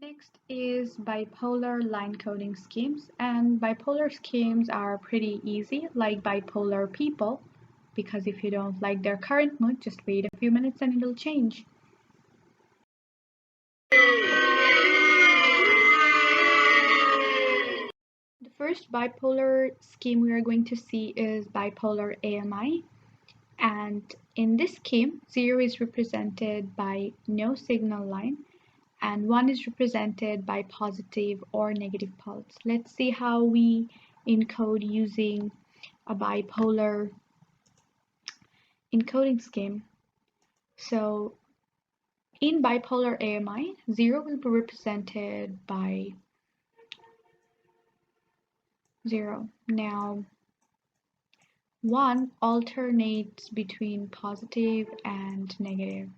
Next is bipolar line coding schemes, and bipolar schemes are pretty easy, like bipolar people, because if you don't like their current mood, just wait a few minutes and it'll change. The first bipolar scheme we are going to see is bipolar AMI, and in this scheme, 0 is represented by no signal line and 1 is represented by positive or negative pulse. Let's see how we encode using a bipolar encoding scheme. So in bipolar AMI, 0 will be represented by 0. Now 1 alternates between positive and negative.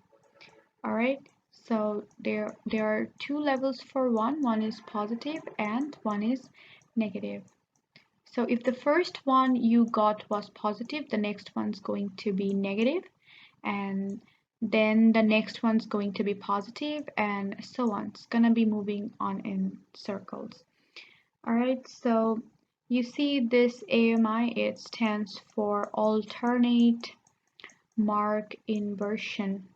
Alright, so there are two levels for 1. One is positive and one is negative. So if the first one you got was positive, the next one's going to be negative, and then the next one's going to be positive, and so on. It's gonna be moving on in circles. Alright, so you see this AMI, it stands for alternate mark inversion.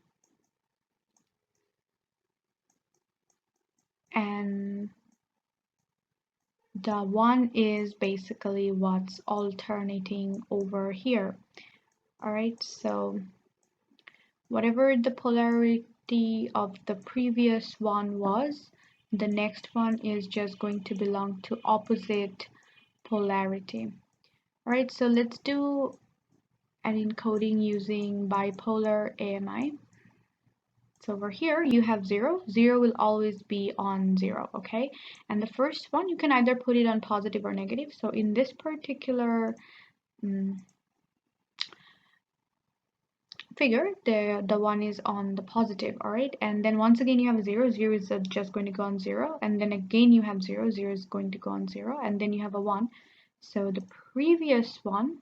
And the 1 is basically what's alternating over here. Alright, so whatever the polarity of the previous one was, the next one is just going to belong to opposite polarity. Alright, so let's do an encoding using bipolar AMI. So over here you have 0. 0 will always be on 0, okay? And the first one, you can either put it on positive or negative. So in this particular figure, the 1 is on the positive, alright? And then once again you have a 0. 0 is just going to go on 0. And then again you have 0. 0 is going to go on 0. And then you have a 1. So the previous one,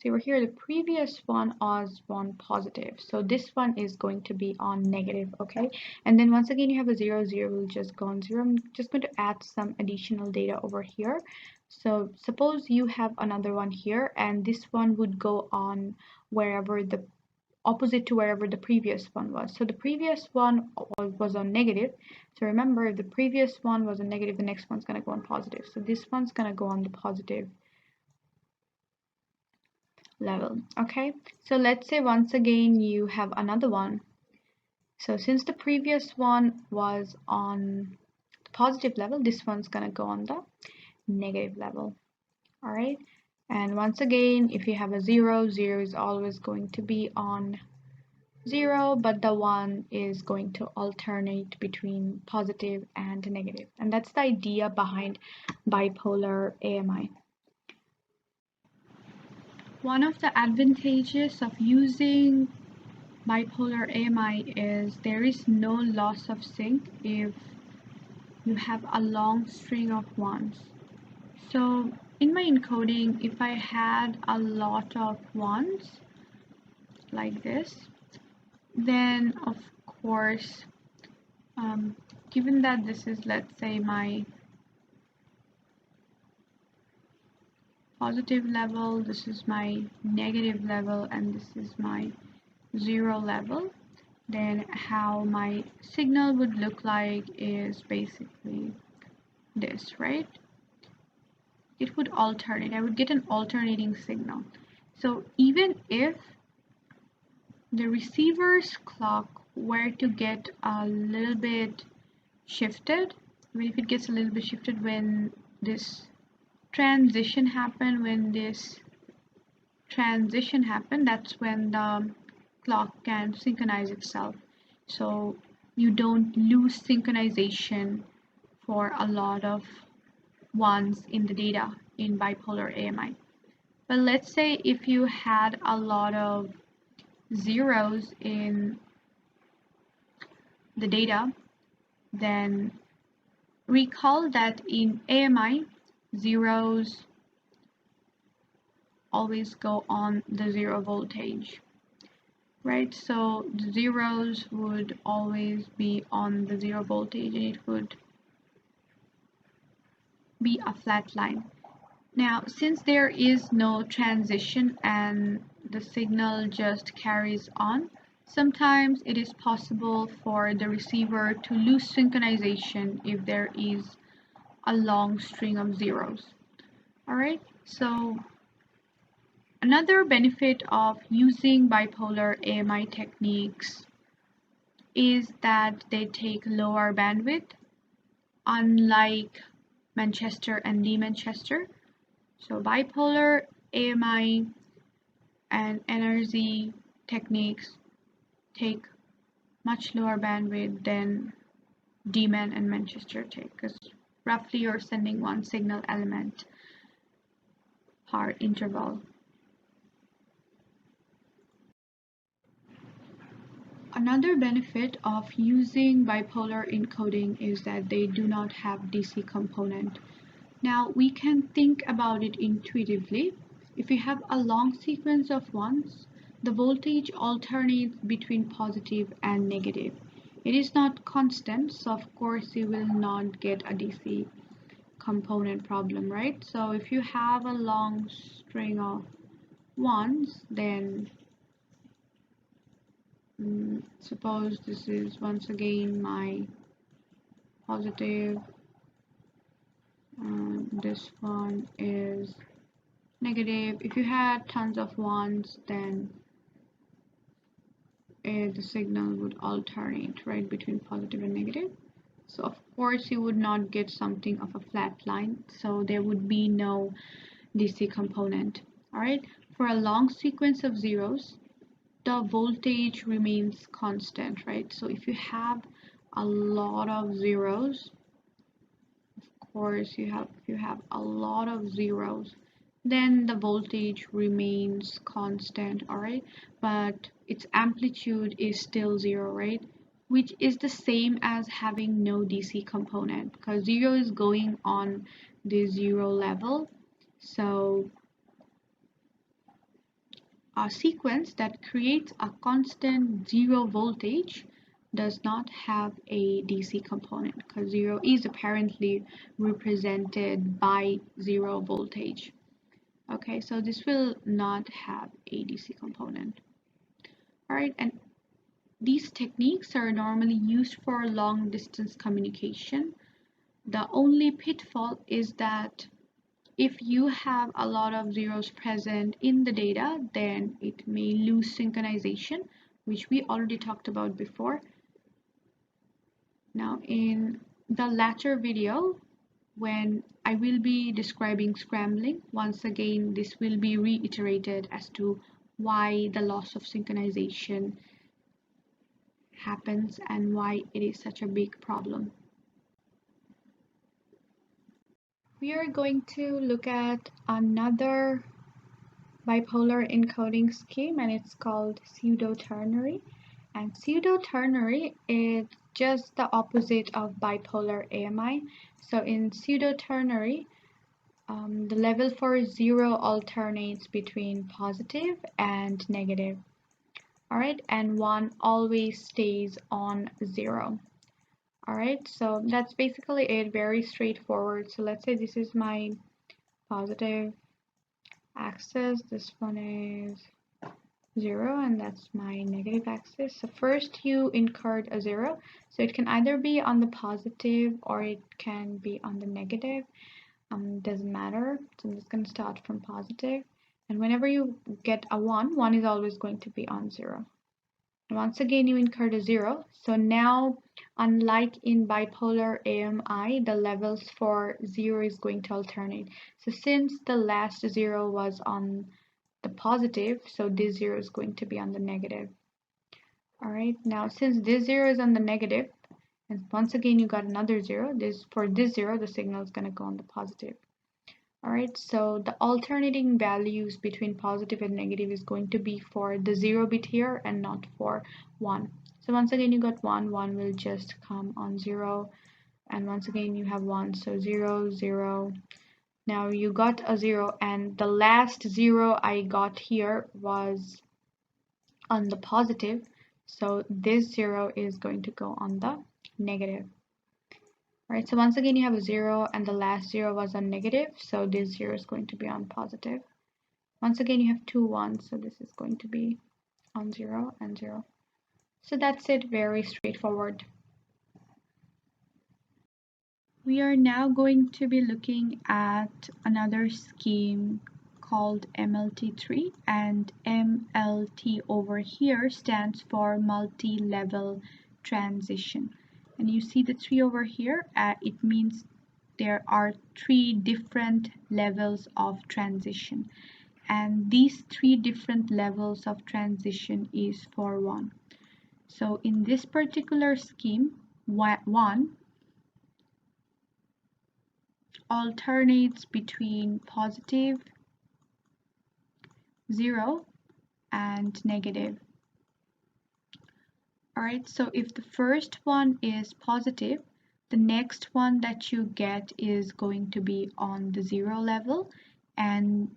see over here, the previous one was one positive. So this one is going to be on negative, okay? And then once again, you have a 0, 0 will just go on 0. I'm just going to add some additional data over here. So suppose you have another one here, and this one would go on wherever the opposite to wherever the previous one was. So the previous one was on negative. So remember, if the previous one was on negative, the next one's going to go on positive. So this one's going to go on the positive level. Okay, so let's say once again you have another one. So since the previous one was on the positive level, this one's gonna go on the negative level. All right, and once again, if you have a 0, 0 is always going to be on 0, but the 1 is going to alternate between positive and negative. And that's the idea behind bipolar AMI. One of the advantages of using bipolar AMI is there is no loss of sync if you have a long string of 1s. So in my encoding, if I had a lot of 1s like this, then of course, given that this is, let's say, my positive level, this is my negative level, and this is my 0 level, then how my signal would look like is basically this, right? It would alternate. I would get an alternating signal. So even if the receiver's clock were to get a little bit shifted, I mean, if it gets a little bit shifted when this transition happened, that's when the clock can synchronize itself. So you don't lose synchronization for a lot of 1s in the data in bipolar AMI. But let's say if you had a lot of 0s in the data, then recall that in AMI, 0s always go on the 0 voltage. right? So the zeros would always be on the 0 voltage and it would be a flat line. Now, since there is no transition and the signal just carries on, sometimes it is possible for the receiver to lose synchronization if there is a long string of zeros. Alright, so another benefit of using bipolar AMI techniques is that they take lower bandwidth, unlike Manchester and D Manchester. So bipolar AMI and NRZ techniques take much lower bandwidth than D-Man and Manchester take, because roughly you're sending one signal element per interval. Another benefit of using bipolar encoding is that they do not have DC component. Now we can think about it intuitively. If you have a long sequence of ones, the voltage alternates between positive and negative. It is not constant, so of course you will not get a DC component problem, right? So if you have a long string of ones, then suppose this is once again my positive, this one is negative. If you had tons of ones, then the signal would alternate, right, between positive and negative. So of course you would not get something of a flat line, so there would be no DC component. All right, for a long sequence of zeros, the voltage remains constant, right? So if you have a lot of zeros, of course if you have a lot of zeros, then the voltage remains constant, all right, but its amplitude is still 0, right, which is the same as having no DC component, because 0 is going on the 0 level. So a sequence that creates a constant 0 voltage does not have a DC component, because 0 is apparently represented by 0 voltage. Okay, so this will not have a DC component. All right, and these techniques are normally used for long distance communication. The only pitfall is that if you have a lot of zeros present in the data, then it may lose synchronization, which we already talked about before. Now, in the latter video, when I will be describing scrambling, once again, this will be reiterated as to why the loss of synchronization happens and why it is such a big problem. We are going to look at another bipolar encoding scheme, and it's called pseudo-ternary. And pseudo-ternary is just the opposite of bipolar AMI. So in pseudo-ternary, the level for 0 alternates between positive and negative. Alright, and 1 always stays on 0. Alright, so that's basically it, very straightforward. So let's say this is my positive axis, this one is 0, and that's my negative axis. So first you incurred a 0, so it can either be on the positive or it can be on the negative. Doesn't matter. So I'm just going to start from positive, and whenever you get a 1, 1 is always going to be on 0. And once again you incurred a 0, so now unlike in bipolar AMI, the levels for 0 is going to alternate. So since the last 0 was on the positive, so this 0 is going to be on the negative. Alright, now since this 0 is on the negative, and once again you got another 0, for this 0 the signal is going to go on the positive. Alright, so the alternating values between positive and negative is going to be for the 0 bit here and not for 1. So once again you got 1, 1 will just come on 0, and once again you have 1, so 0, 0. Now you got a 0, and the last 0 I got here was on the positive, so this 0 is going to go on the negative. Right, so once again you have a 0 and the last 0 was on negative, so this 0 is going to be on positive. Once again you have two ones, so this is going to be on 0 and 0. So that's it, very straightforward. We are now going to be looking at another scheme called MLT-3, and MLT over here stands for multi-level transition. And you see the 3 over here, it means there are 3 different levels of transition. And these 3 different levels of transition is for 1. So in this particular scheme, 1 alternates between positive, 0, and negative. Alright, so if the first one is positive, the next one that you get is going to be on the 0 level, and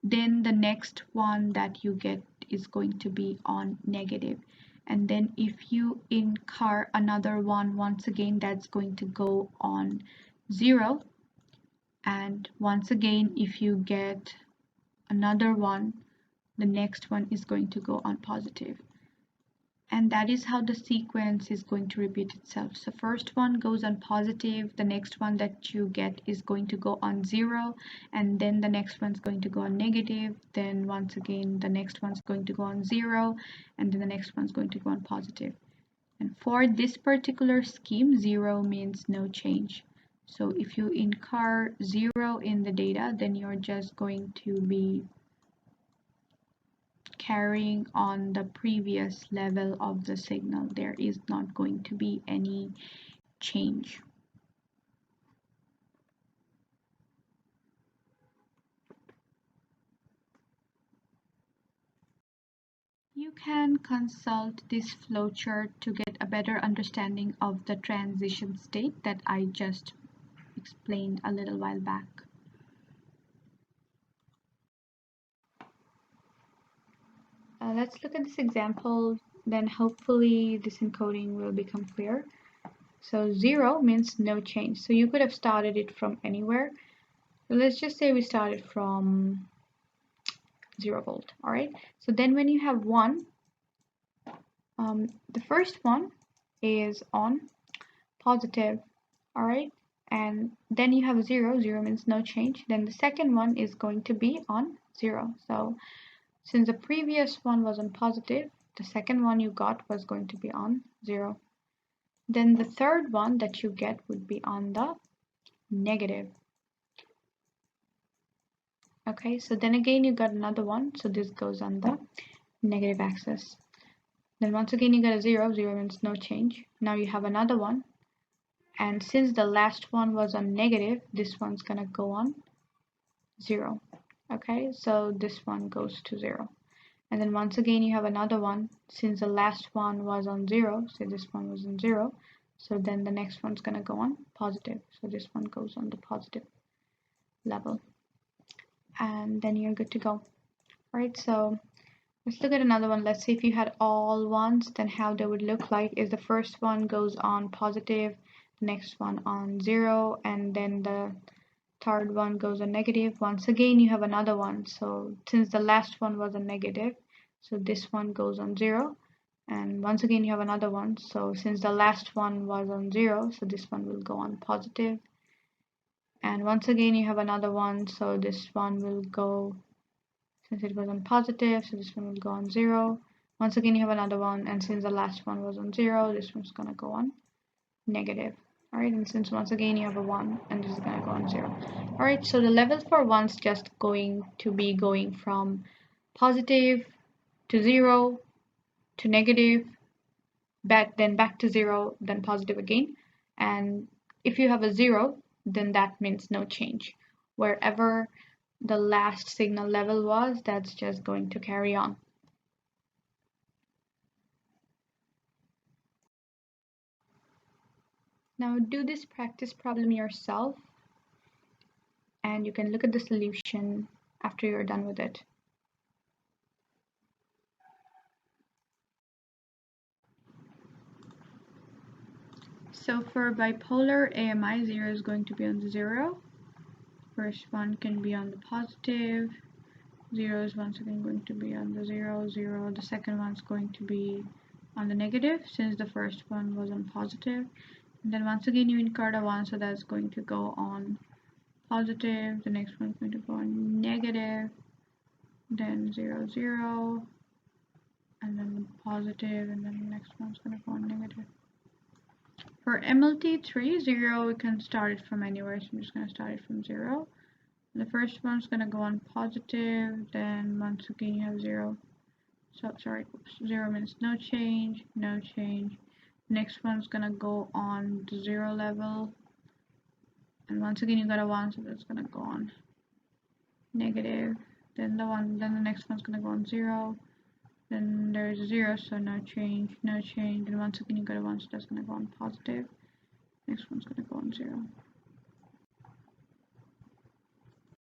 then the next one that you get is going to be on negative. And then if you incur another one, once again that's going to go on 0. And once again, if you get another one, the next one is going to go on positive. And that is how the sequence is going to repeat itself. So first one goes on positive, the next one that you get is going to go on 0, and then the next one's going to go on negative, then once again the next one's going to go on 0, and then the next one's going to go on positive. And for this particular scheme, 0 means no change. So if you incur 0 in the data, then you're just going to be carrying on the previous level of the signal. There is not going to be any change. You can consult this flowchart to get a better understanding of the transition state that I just explained a little while back. Let's look at this example, then hopefully this encoding will become clear. So 0 means no change. So you could have started it from anywhere. Let's just say we started from 0 volt. All right. So then when you have 1, the first one is on positive. All right. And then you have 0. 0 means no change. Then the second one is going to be on 0. So since the previous one was on positive, the second one you got was going to be on 0. Then the third one that you get would be on the negative. Okay, so then again you got another one, so this goes on the negative axis. Then once again you get a 0, 0 means no change. Now you have another one, and since the last one was on negative, this one's gonna go on 0. Okay, so this one goes to 0. And then once again you have another one, since the last one was on 0, so this one was on 0, so then the next one's gonna go on positive, so this one goes on the positive level, and then you're good to go. Alright, so let's look at another one. Let's say if you had all ones, then how they would look like is the first one goes on positive, the next one on 0, and then the third one goes on negative. Once again you have another one, so since the last one was a negative, so this one goes on 0, and once again you have another one, so since the last one was on 0, so this one will go on positive, and once again you have another one, so this one will go, since it was on positive, so this one will go on 0. Once again you have another one, and since the last one was on 0, this one's gonna go on negative. Alright, and since once again you have a 1, and this is gonna go on 0. Alright, so the level for 1's just going to be going from positive to 0 to negative, then back to 0, then positive again. And if you have a 0, then that means no change. Wherever the last signal level was, that's just going to carry on. Now do this practice problem yourself, and you can look at the solution after you're done with it. So for bipolar, AMI 0 is going to be on the 0. First one can be on the positive. 0 is once again going to be on the 0, 0. The second one's going to be on the negative since the first one was on positive. And then once again you incurred a 1, so that's going to go on positive. The next one's going to go on negative. Then 0, 0. And then positive, and then the next one's going to go on negative. For MLT-3, 0, we can start it from anywhere, so I'm just going to start it from 0. The first one's going to go on positive, then once again you have 0. So, sorry, 0 means no change, no change. Next one's going to go on the 0 level. And once again you got a 1, so that's going to go on negative. Then the next one's going to go on 0. Then there's a 0, so no change, no change. And once again you got a 1, so that's going to go on positive. Next one's going to go on 0.